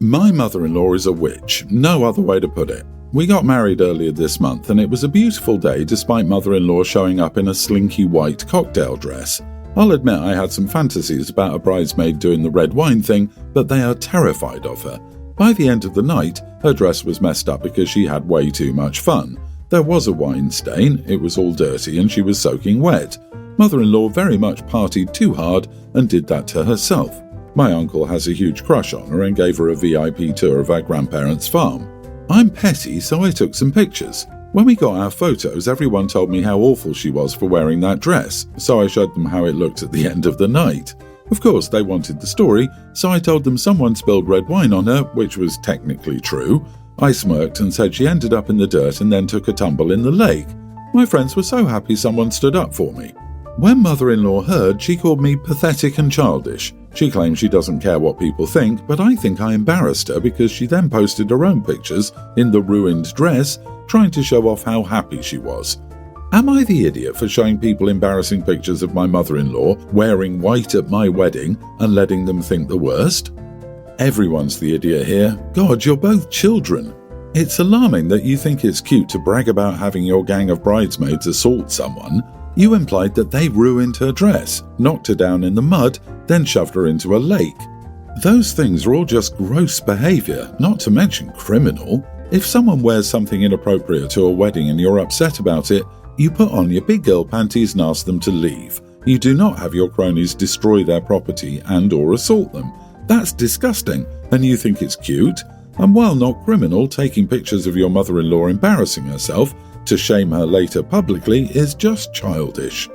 My mother-in-law is a witch, no other way to put it. We got married earlier this month and it was a beautiful day despite mother-in-law showing up in a slinky white cocktail dress. I'll admit I had some fantasies about a bridesmaid doing the red wine thing, but they are terrified of her. By the end of the night, her dress was messed up because she had way too much fun. There was a wine stain, it was all dirty and she was soaking wet. Mother-in-law very much partied too hard and did that to herself. My uncle has a huge crush on her and gave her a VIP tour of our grandparents' farm. I'm petty, so I took some pictures. When we got our photos, everyone told me how awful she was for wearing that dress, so I showed them how it looked at the end of the night. Of course, they wanted the story, so I told them someone spilled red wine on her, which was technically true. I smirked and said she ended up in the dirt and then took a tumble in the lake. My friends were so happy someone stood up for me. When mother-in-law heard, she called me pathetic and childish. She claims she doesn't care what people think, but I think I embarrassed her because she then posted her own pictures in the ruined dress, trying to show off how happy she was. Am I the idiot for showing people embarrassing pictures of my mother-in-law wearing white at my wedding and letting them think the worst? Everyone's the idiot here. God, you're both children. It's alarming that you think it's cute to brag about having your gang of bridesmaids assault someone. You implied that they ruined her dress, knocked her down in the mud, then shoved her into a lake. Those things are all just gross behaviour, not to mention criminal. If someone wears something inappropriate to a wedding and you're upset about it, you put on your big girl panties and ask them to leave. You do not have your cronies destroy their property and/or assault them. That's disgusting, and you think it's cute? And while not criminal, taking pictures of your mother-in-law embarrassing herself to shame her later publicly is just childish.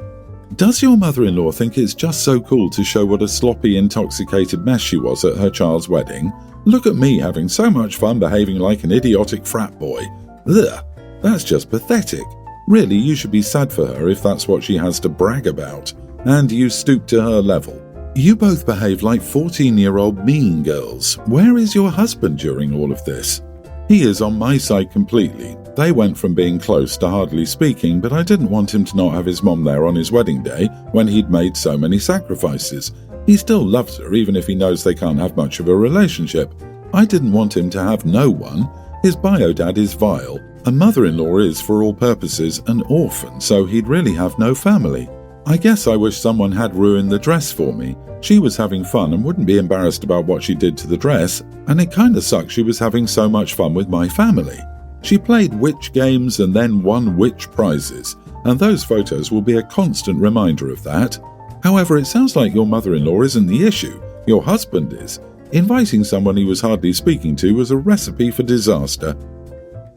Does your mother-in-law think it's just so cool to show what a sloppy, intoxicated mess she was at her child's wedding? Look at me having so much fun behaving like an idiotic frat boy. Ugh, that's just pathetic. Really, you should be sad for her if that's what she has to brag about. And you stoop to her level. You both behave like 14-year-old mean girls. Where is your husband during all of this? He is on my side completely. They went from being close to hardly speaking, but I didn't want him to not have his mom there on his wedding day when he'd made so many sacrifices. He still loves her even if he knows they can't have much of a relationship. I didn't want him to have no one. His bio dad is vile. A mother-in-law is, for all purposes, an orphan, so he'd really have no family. I guess I wish someone had ruined the dress for me. She was having fun and wouldn't be embarrassed about what she did to the dress, and it kinda sucks she was having so much fun with my family. She played witch games and then won witch prizes, and those photos will be a constant reminder of that. However, it sounds like your mother-in-law isn't the issue, your husband is. Inviting someone he was hardly speaking to was a recipe for disaster.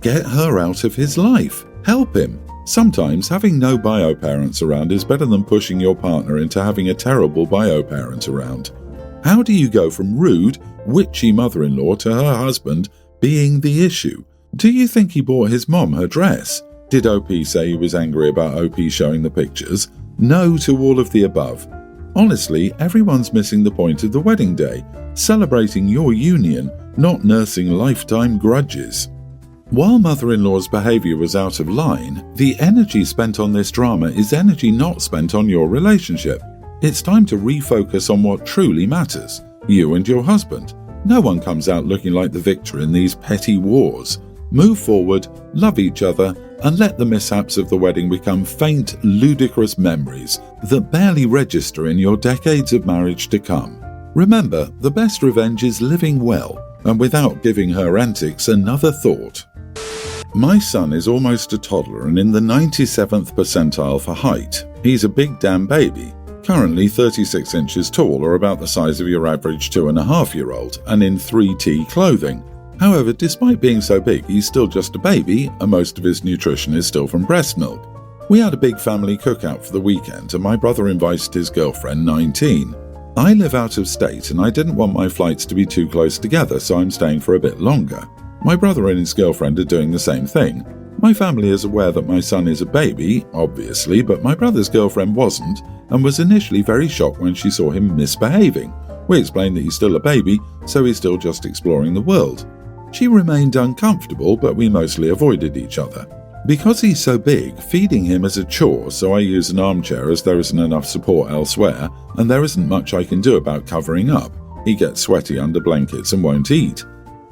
Get her out of his life. Help him. Sometimes having no bio parents around is better than pushing your partner into having a terrible bio parent around. How do you go from rude, witchy mother-in-law to her husband being the issue? Do you think he bought his mom her dress? Did OP say he was angry about OP showing the pictures? No to all of the above. Honestly, everyone's missing the point of the wedding day, celebrating your union, not nursing lifetime grudges. While mother-in-law's behaviour was out of line, the energy spent on this drama is energy not spent on your relationship. It's time to refocus on what truly matters, you and your husband. No one comes out looking like the victor in these petty wars. Move forward, love each other, and let the mishaps of the wedding become faint, ludicrous memories that barely register in your decades of marriage to come. Remember, the best revenge is living well, and without giving her antics another thought. My son is almost a toddler and in the 97th percentile for height. He's a big damn baby, currently 36 inches tall or about the size of your average 2.5-year-old, and in 3T clothing. However, despite being so big, he's still just a baby, and most of his nutrition is still from breast milk. We had a big family cookout for the weekend, and my brother invited his girlfriend, 19. I live out of state, and I didn't want my flights to be too close together, so I'm staying for a bit longer. My brother and his girlfriend are doing the same thing. My family is aware that my son is a baby, obviously, but my brother's girlfriend wasn't, and was initially very shocked when she saw him misbehaving. We explained that he's still a baby, so he's still just exploring the world. She remained uncomfortable, but we mostly avoided each other. Because he's so big, feeding him is a chore, so I use an armchair as there isn't enough support elsewhere, and there isn't much I can do about covering up. He gets sweaty under blankets and won't eat.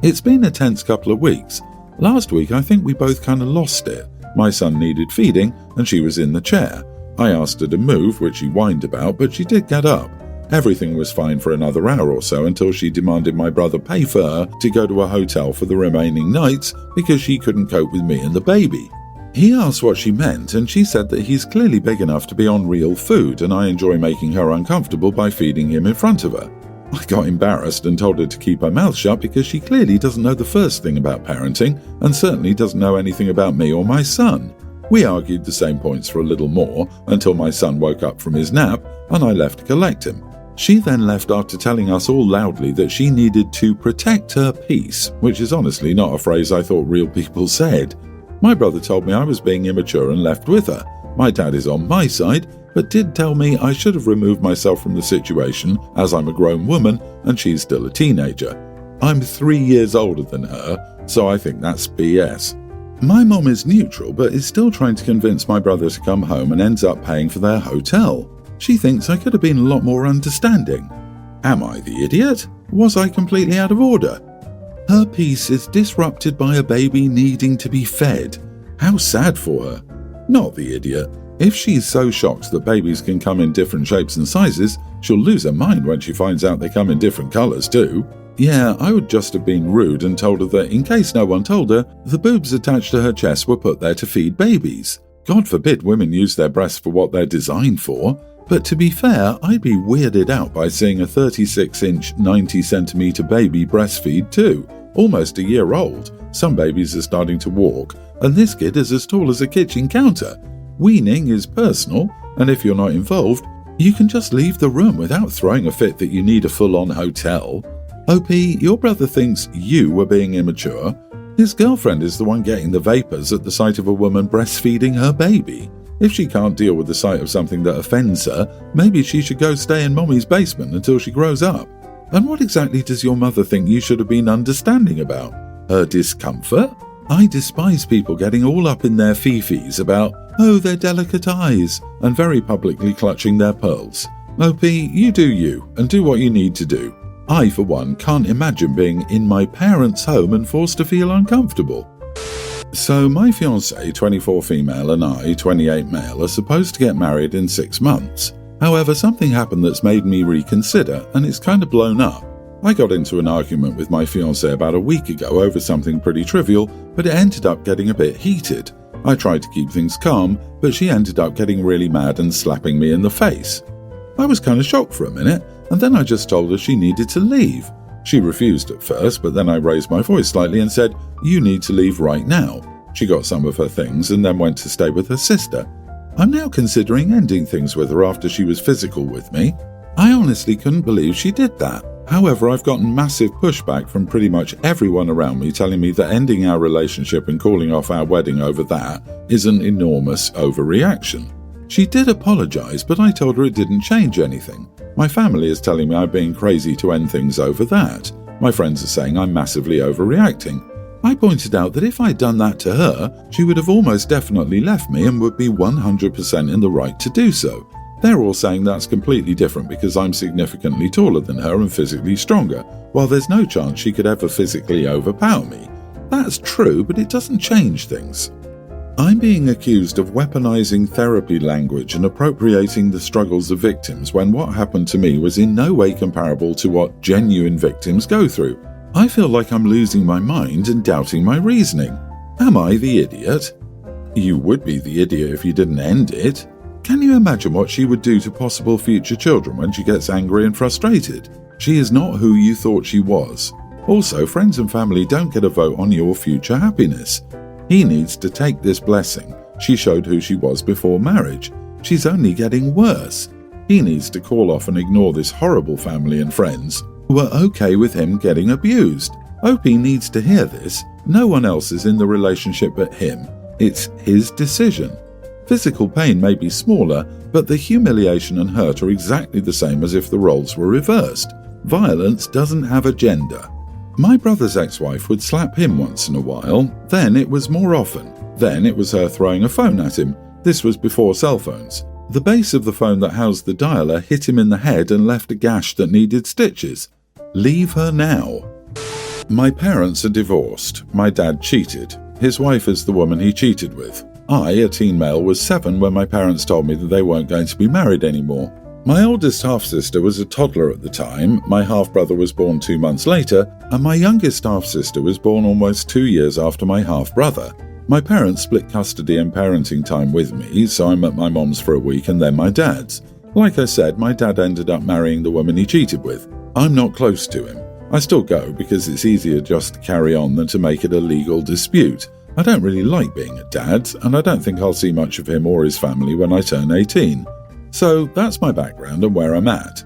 It's been a tense couple of weeks. Last week I think we both kind of lost it. My son needed feeding and she was in the chair. I asked her to move, which she whined about, but she did get up. Everything was fine for another hour or so until she demanded my brother pay for her to go to a hotel for the remaining nights because she couldn't cope with me and the baby. He asked what she meant and she said that he's clearly big enough to be on real food and I enjoy making her uncomfortable by feeding him in front of her. I got embarrassed and told her to keep her mouth shut because she clearly doesn't know the first thing about parenting and certainly doesn't know anything about me or my son. We argued the same points for a little more until my son woke up from his nap and I left to collect him. She then left after telling us all loudly that she needed to protect her peace, which is honestly not a phrase I thought real people said. My brother told me I was being immature and left with her. My dad is on my side, but did tell me I should have removed myself from the situation as I'm a grown woman and she's still a teenager. I'm 3 years older than her, so I think that's BS. My mom is neutral but is still trying to convince my brother to come home and ends up paying for their hotel. She thinks I could have been a lot more understanding. Am I the idiot? Was I completely out of order? Her peace is disrupted by a baby needing to be fed. How sad for her. Not the idiot. If she's so shocked that babies can come in different shapes and sizes, she'll lose her mind when she finds out they come in different colours too. Yeah, I would just have been rude and told her that in case no one told her, the boobs attached to her chest were put there to feed babies. God forbid women use their breasts for what they're designed for. But to be fair, I'd be weirded out by seeing a 36-inch, 90-centimetre baby breastfeed too. Almost a year old. Some babies are starting to walk, and this kid is as tall as a kitchen counter. Weaning is personal, and if you're not involved, you can just leave the room without throwing a fit that you need a full-on hotel. OP, your brother thinks you were being immature. His girlfriend is the one getting the vapours at the sight of a woman breastfeeding her baby. If she can't deal with the sight of something that offends her, maybe she should go stay in mommy's basement until she grows up. And what exactly does your mother think you should have been understanding about? Her discomfort? I despise people getting all up in their fifis about, oh, their delicate eyes, and very publicly clutching their pearls. OP, you do you, and do what you need to do. I, for one, can't imagine being in my parents' home and forced to feel uncomfortable. So my fiancée, 24 female, and I, 28 male, are supposed to get married in 6 months. However, something happened that's made me reconsider, and it's kind of blown up. I got into an argument with my fiancée about a week ago over something pretty trivial, but it ended up getting a bit heated. I tried to keep things calm, but she ended up getting really mad and slapping me in the face. I was kind of shocked for a minute, and then I just told her she needed to leave. She refused at first, but then I raised my voice slightly and said, "You need to leave right now." She got some of her things and then went to stay with her sister. I'm now considering ending things with her after she was physical with me. I honestly couldn't believe she did that. However, I've gotten massive pushback from pretty much everyone around me telling me that ending our relationship and calling off our wedding over that is an enormous overreaction. She did apologise, but I told her it didn't change anything. My family is telling me I'm being crazy to end things over that. My friends are saying I'm massively overreacting. I pointed out that if I'd done that to her, she would have almost definitely left me and would be 100% in the right to do so. They're all saying that's completely different because I'm significantly taller than her and physically stronger, while there's no chance she could ever physically overpower me. That's true, but it doesn't change things. I'm being accused of weaponizing therapy language and appropriating the struggles of victims when what happened to me was in no way comparable to what genuine victims go through. I feel like I'm losing my mind and doubting my reasoning. Am I the idiot? You would be the idiot if you didn't end it. Can you imagine what she would do to possible future children when she gets angry and frustrated? She is not who you thought she was. Also, friends and family don't get a vote on your future happiness. He needs to take this blessing. She showed who she was before marriage. She's only getting worse. He needs to call off and ignore this horrible family and friends who are okay with him getting abused. Opie needs to hear this. No one else is in the relationship but him. It's his decision. Physical pain may be smaller, but the humiliation and hurt are exactly the same as if the roles were reversed. Violence doesn't have a gender. My brother's ex-wife would slap him once in a while, then it was more often. Then it was her throwing a phone at him. This was before cell phones. The base of the phone that housed the dialer hit him in the head and left a gash that needed stitches. Leave her now. My parents are divorced. My dad cheated. His wife is the woman he cheated with. I, a teen male, was 7 when my parents told me that they weren't going to be married anymore. My oldest half-sister was a toddler at the time, my half-brother was born 2 months later, and my youngest half-sister was born almost 2 years after my half-brother. My parents split custody and parenting time with me, so I'm at my mom's for a week and then my dad's. Like I said, my dad ended up marrying the woman he cheated with. I'm not close to him. I still go because it's easier just to carry on than to make it a legal dispute. I don't really like being a dad, and I don't think I'll see much of him or his family when I turn 18. So that's my background and where I'm at.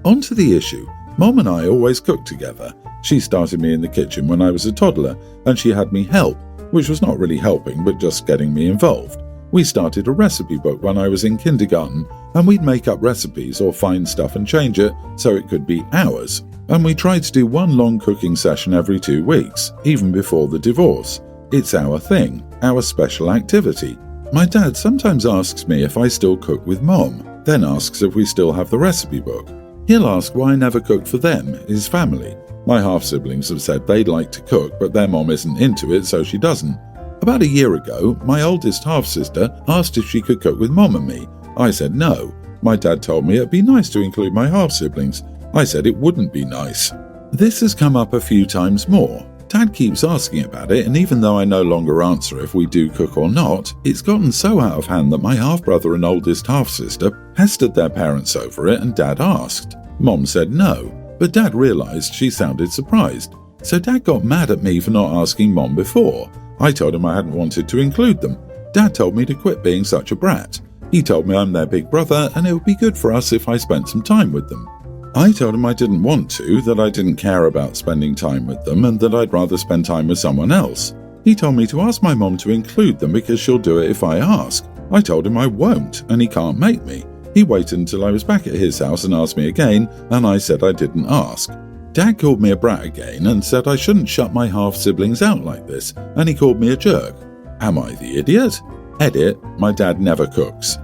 On to the issue. Mom and I always cooked together. She started me in the kitchen when I was a toddler, and she had me help, which was not really helping but just getting me involved. We started a recipe book when I was in kindergarten, and we'd make up recipes or find stuff and change it so it could be ours. And we tried to do one long cooking session every 2 weeks, even before the divorce. It's our thing, our special activity. My dad sometimes asks me if I still cook with Mom, then asks if we still have the recipe book. He'll ask why I never cook for them, his family. My half-siblings have said they'd like to cook, but their mom isn't into it, so she doesn't. About a year ago, my oldest half-sister asked if she could cook with Mom and me. I said no. My dad told me it'd be nice to include my half-siblings. I said it wouldn't be nice. This has come up a few times more. Dad keeps asking about it, and even though I no longer answer if we do cook or not, it's gotten so out of hand that my half-brother and oldest half-sister pestered their parents over it and Dad asked. Mom said no, but Dad realised she sounded surprised. So Dad got mad at me for not asking Mom before. I told him I hadn't wanted to include them. Dad told me to quit being such a brat. He told me I'm their big brother and it would be good for us if I spent some time with them. I told him I didn't want to, that I didn't care about spending time with them and that I'd rather spend time with someone else. He told me to ask my mom to include them because she'll do it if I ask. I told him I won't and he can't make me. He waited until I was back at his house and asked me again, and I said I didn't ask. Dad called me a brat again and said I shouldn't shut my half-siblings out like this, and he called me a jerk. Am I the idiot? Edit, my dad never cooks.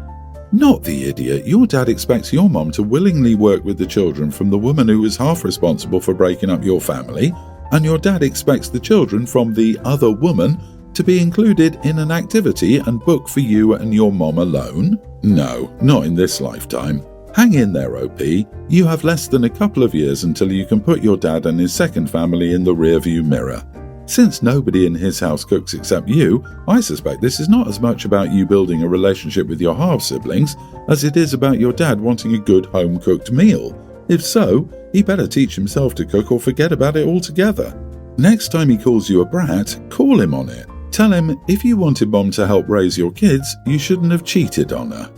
Not the idiot. Your dad expects your mom to willingly work with the children from the woman who is half responsible for breaking up your family, and your dad expects the children from the other woman to be included in an activity and book for you and your mom alone? No, not in this lifetime. Hang in there, OP. You have less than a couple of years until you can put your dad and his second family in the rearview mirror. Since nobody in his house cooks except you, I suspect this is not as much about you building a relationship with your half-siblings as it is about your dad wanting a good home-cooked meal. If so, he better teach himself to cook or forget about it altogether. Next time he calls you a brat, call him on it. Tell him if you wanted Mom to help raise your kids, you shouldn't have cheated on her.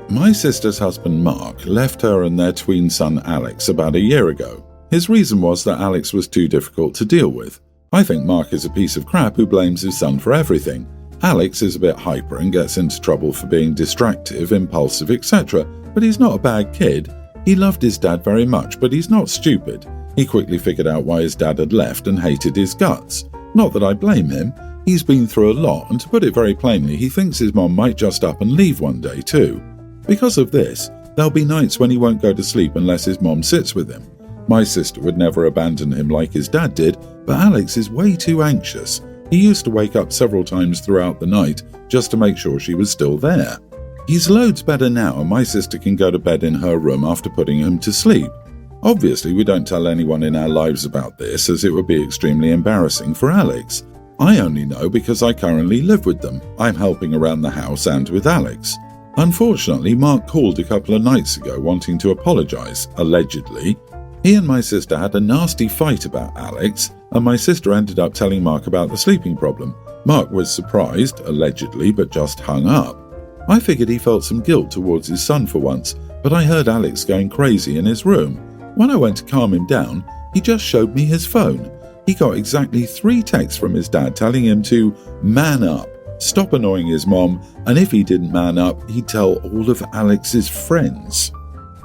My sister's husband Mark left her and their tween son Alex about a year ago. His reason was that Alex was too difficult to deal with. I think Mark is a piece of crap who blames his son for everything. Alex is a bit hyper and gets into trouble for being distractive, impulsive, etc. But he's not a bad kid. He loved his dad very much, but he's not stupid. He quickly figured out why his dad had left and hated his guts. Not that I blame him. He's been through a lot, and to put it very plainly, he thinks his mom might just up and leave one day too. Because of this, there'll be nights when he won't go to sleep unless his mom sits with him. My sister would never abandon him like his dad did, but Alex is way too anxious. He used to wake up several times throughout the night just to make sure she was still there. He's loads better now, and my sister can go to bed in her room after putting him to sleep. Obviously, we don't tell anyone in our lives about this, as it would be extremely embarrassing for Alex. I only know because I currently live with them. I'm helping around the house and with Alex. Unfortunately, Mark called a couple of nights ago wanting to apologise, allegedly. He and my sister had a nasty fight about Alex, and my sister ended up telling Mark about the sleeping problem. Mark was surprised, allegedly, but just hung up. I figured he felt some guilt towards his son for once, but I heard Alex going crazy in his room. When I went to calm him down, he just showed me his phone. He got exactly 3 texts from his dad telling him to man up, stop annoying his mom, and if he didn't man up, he'd tell all of Alex's friends.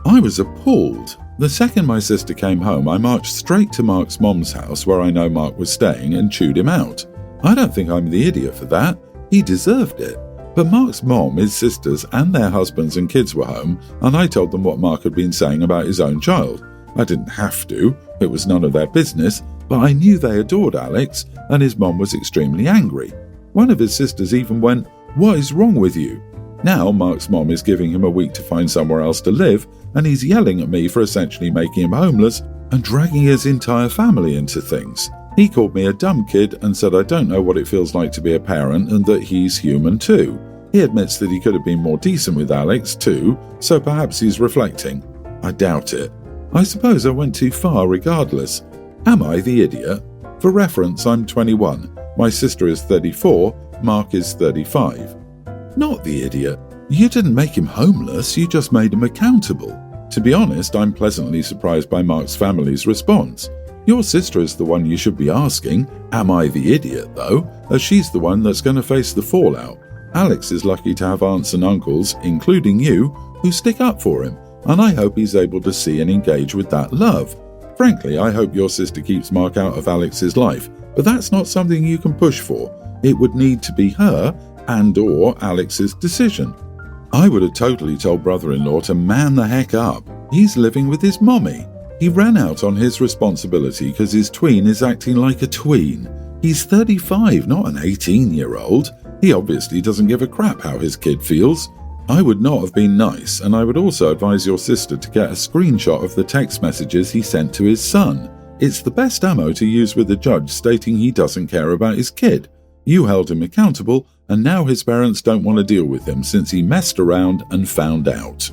I was appalled. The second my sister came home, I marched straight to Mark's mom's house where I know Mark was staying and chewed him out. I don't think I'm the idiot for that. He deserved it. But Mark's mom, his sisters, and their husbands and kids were home, and I told them what Mark had been saying about his own child. I didn't have to. It was none of their business, but I knew they adored Alex, and his mom was extremely angry. One of his sisters even went, "What is wrong with you?" Now Mark's mom is giving him a week to find somewhere else to live, and he's yelling at me for essentially making him homeless and dragging his entire family into things. He called me a dumb kid and said I don't know what it feels like to be a parent and that he's human too. He admits that he could have been more decent with Alex too, so perhaps he's reflecting. I doubt it. I suppose I went too far regardless. Am I the idiot? For reference, I'm 21. My sister is 34. Mark is 35. Not the idiot. You didn't make him homeless, you just made him accountable. To be honest, I'm pleasantly surprised by Mark's family's response. Your sister is the one you should be asking, am I the idiot though, as she's the one that's going to face the fallout. Alex is lucky to have aunts and uncles, including you, who stick up for him, and I hope he's able to see and engage with that love. Frankly, I hope your sister keeps Mark out of Alex's life, but that's not something you can push for. It would need to be her and/or Alex's decision. I would have totally told brother-in-law to man the heck up. He's living with his mommy. He ran out on his responsibility because his tween is acting like a tween. He's 35, not an 18-year-old. He obviously doesn't give a crap how his kid feels. I would not have been nice, and I would also advise your sister to get a screenshot of the text messages he sent to his son. It's the best ammo to use with a judge stating he doesn't care about his kid. You held him accountable, and now his parents don't want to deal with him since he messed around and found out.